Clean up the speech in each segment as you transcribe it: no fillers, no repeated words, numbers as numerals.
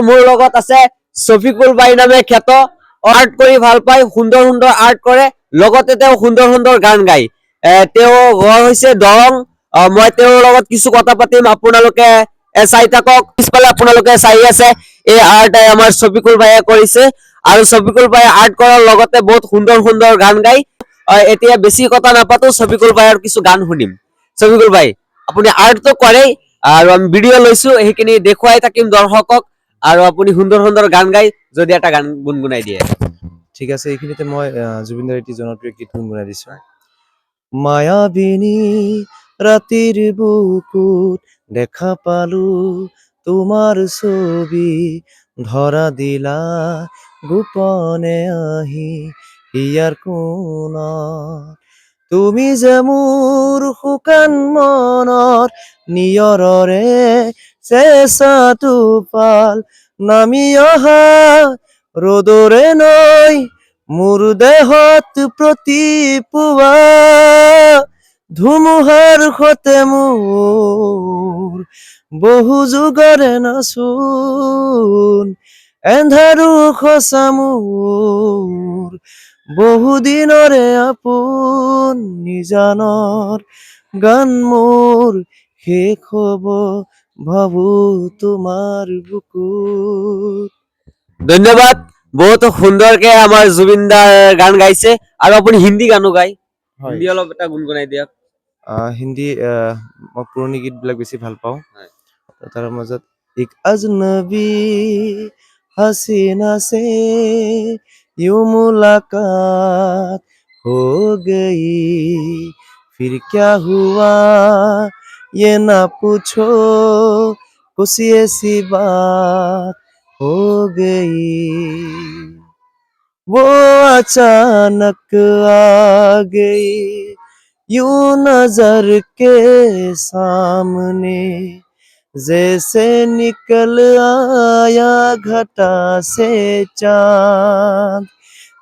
মোৰ লগত আছে শফিকুল ভাই নামে খ্যাত আৰ্ট কৰি ভাল পায় সুন্দৰ সুন্দৰ আৰ্ট কৰে লগতে তেওঁ সুন্দৰ সুন্দৰ গান গায় তেওঁ ঘৰ হৈছে দৰং মই তেওঁৰ লগত কিছু কথা পাতিম আপোনালোকে চাই থাকক পিছফালে আপোনালোকে চাই আছে এই আৰ্ট আমাৰ শফিকুল ভাইয়ে কৰিছে আৰু শফিকুল ভাই আৰ্ট কৰাৰ লগতে বহুত সুন্দৰ সুন্দৰ গান গায় এতিয়া বেছি কথা নাপাতো শফিকুল ভাইৰ কিছু গান শুনিম শফিকুল ভাই আপুনি আৰ্টটো কৰেই আৰু আমি ভিডিঅ' লৈছো সেইখিনি দেখুৱাই থাকিম দৰ্শকক আৰু আপুনি সুন্দৰ সুন্দৰ গান গাই যদি এটা গান গুণগুণাই দিয়ে ঠিক আছে এইখিনিতে মই জুবিনদাৰ এটি জনপ্ৰিয় গীত গুণগুণাই দিছো মায়াবিনী ৰাতিৰ বুকুত দেখা পালো তোমাৰ ছবি ধৰা দিলা গোপনে আহি ইয়াৰ কোণত তুমি যে মোৰ শুকান মনৰ নিয়ৰৰে চেঁচাটো পাল নামি অহা ৰ'দৰে নৈ মোৰ দেহত প্ৰতিপুৱা ধুমুহাৰ সতে মোৰ বহু যুগৰে নাচোন এন্ধাৰো সঁচা মোৰ বহু দিনৰে আপোন নিজানৰ গান মোৰ শেষ হ'ব ভাবো তোমাৰ বুকুত ধন্যবাদ বহুত সুন্দৰকে আমাৰ জুবিনদাৰ গান গাইছে আৰু আপুনি হিন্দী গানো গায় হিন্দী অলপ এটা গুণগুণাই দিয়ক হিন্দী মই পুৰণি গীতবিলাক বেছি ভাল পাওঁ হয়। তাৰ মাজত এক अजनबी हसीना से यूं मुलाकात हो गई फिर क्या हुआ ये ना पूछो कुछ ऐसी बात हो गई वो अचानक आ गई यूं नजर के सामने जैसे निकल आया घटा से चांद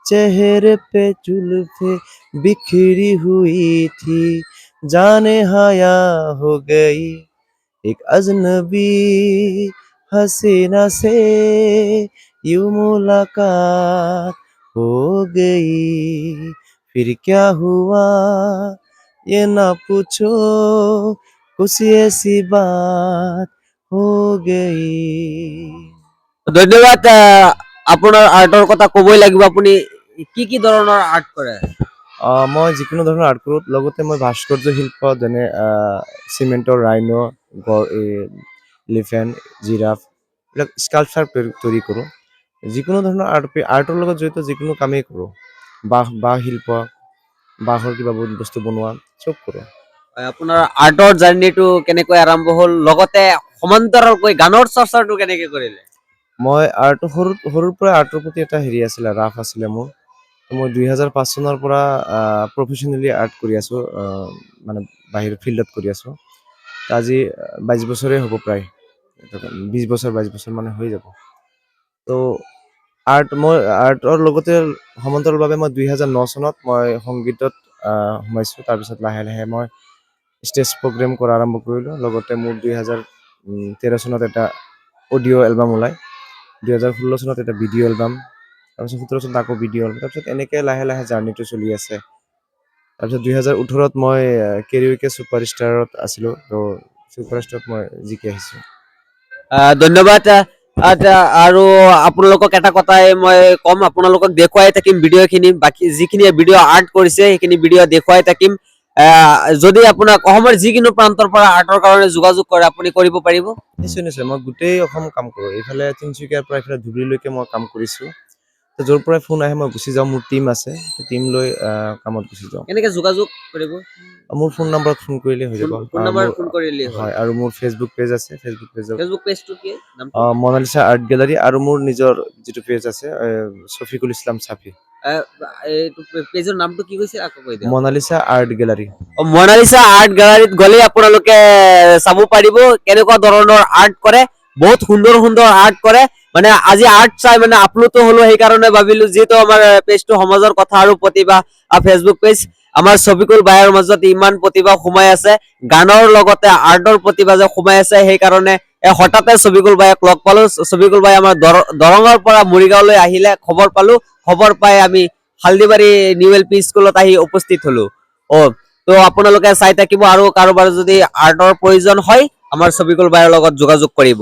चेहरे पे जुल्फे बिखरी हुई थी जाने हाया हो गई एक अजनबी हसीना से यूं मुलाकात हो गई फिर क्या हुआ ये ना पूछो कुछ ऐसी बात हो गई ধন্যবাদ আপোনাৰ আৰ্টৰ কথা ক'বই লাগিব আপুনি কি ধৰণৰ আৰ্ট কৰে মই যিকোনো ধৰণৰ আৰ্ট কৰোঁ লগতে মই ভাস্কৰ্য শিল্প যেনে চিমেণ্টৰ ৰাইন' এলিফেণ্ট জিৰাফ এইবিলাক স্কাল্পচাৰ তৈৰি কৰোঁ যিকোনো ধৰণৰ আৰ্টৰ লগত জড়িত যিকোনো কামেই কৰোঁ বাঁহ শিল্প বাঁহৰ কিবা বস্তু বনোৱা চব কৰোঁ আপোনাৰ আৰ্টৰ জাৰ্নিটো কেনেকৈ আৰম্ভ হ'ল লগতে সমান্তৰালকৈ গানৰ চৰ্চাটো কেনেকৈ কৰিলে মই সৰুৰ পৰা আৰ্টৰ প্ৰতি এটা হেৰি আছিলে ৰাপ আছিলে মোৰ মই 2005 চনৰ পৰা প্ৰফেশ্যনেলি আৰ্ট কৰি আছোঁ মানে বাহিৰৰ ফিল্ডত কৰি আছোঁ আজি 22 বছৰে হ'ব প্ৰায় 22 বছৰ মানে হৈ যাব তো মই আৰ্টৰ লগতে সমান্তৰালভাৱে মই 2009 চনত মই সংগীতত সোমাইছোঁ তাৰপিছত লাহে লাহে মই ষ্টেজ প্ৰগ্ৰেম কৰা আৰম্ভ কৰিলোঁ লগতে মোৰ 2013 চনত এটা অডিঅ' এলবাম ওলায় 2016 চনত এটা ভিডিঅ' এলবাম তাৰপিছত 17 চনত আকৌ ভিডিঅ' এলবাম তাৰপিছত এনেকৈ লাহে লাহে জাৰ্নিটো চলি আছে তাৰপিছত 2018ত মই কেৰিঅ'কে ছুপাৰষ্টাৰত আছিলোঁ তো ছুপাৰষ্টাৰত মই জিকি আহিছোঁ ধন্যবাদ আৰু আপোনালোকক এটা কথাই মই ক'ম আপোনালোকক দেখুৱাই থাকিম ভিডিঅ'খিনি বাকী যিখিনি ভিডিঅ' আৰ্ট কৰিছে সেইখিনি ভিডিঅ' দেখুৱাই থাকিম যদি আপোনাক অসমৰ যিকোনো প্ৰান্তৰ পৰা আৰ্টৰ কাৰণে যোগাযোগ কৰে আপুনি কৰিব পাৰিব নিশ্চয় নিশ্চয় মই গোটেই অসম কাম কৰোঁ এইফালে তিনিচুকীয়াৰ পৰা এইফালে ধুবুৰীলৈকে মই কাম কৰিছোঁ য'ৰ পৰাই ফোন আহে মই গুচি যাওঁ মোৰ টীম আছে টীম লৈ কামত গুচি যাওঁ কেনেকৈ যোগাযোগ কৰিব মোৰ ফোন নম্বৰত ফোন কৰিলে হৈ যাব ফোন নম্বৰ ফোন কৰিলেই হ'ল হয় আৰু মোৰ ফেচবুক পেজ আছে ফেচবুক পেজটো কি মনালিসা আৰ্ট গেলাৰী আৰু মোৰ নিজৰ যিটো পেজ আছে শফিকুল ইছলাম ছাফি এইটো পেজৰ নামটো কি কৈছে আকৌ কৈ দিয়ক Mona Lisa art gallery Mona Lisa art গেলাৰীত গ'লে আপোনালোকে চাব পাৰিব কেনেকুৱা ধৰণৰ আৰ্ট কৰে বহুত সুন্দৰ সুন্দৰ আৰ্ট কৰে মানে আজি আৰ্ট চাই মানে আপলোড হলো সেইকাৰণে ভাবিলো যেহেতু আমাৰ পেজটো সমাজৰ কথা আৰু প্ৰতিভা ফেচবুক পেজ আমাৰ শফিকুল ভাইৰ মাজত ইমান প্ৰতিভা সোমাই আছে গানৰ লগতে আৰ্টৰ প্ৰতিভা যে সোমাই আছে সেইকাৰণে হঠাতে ছবিকুল বাইক লগ পালো। ছবিকুল বাই আমাৰ দৰঙৰ পৰা মৰিগাঁওলৈ আহিলে, খবৰ পালো। খবৰ পাই আমি হালদিবাৰী নিউ এল পি স্কুলত আহি উপস্থিত হলো। তো আপোনালোকে চাই থাকিব, আৰু কাৰোবাৰ যদি আৰ্টৰ প্ৰয়োজন হয় আমাৰ ছবিকুল বাইৰ লগত যোগাযোগ কৰিব।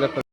একটা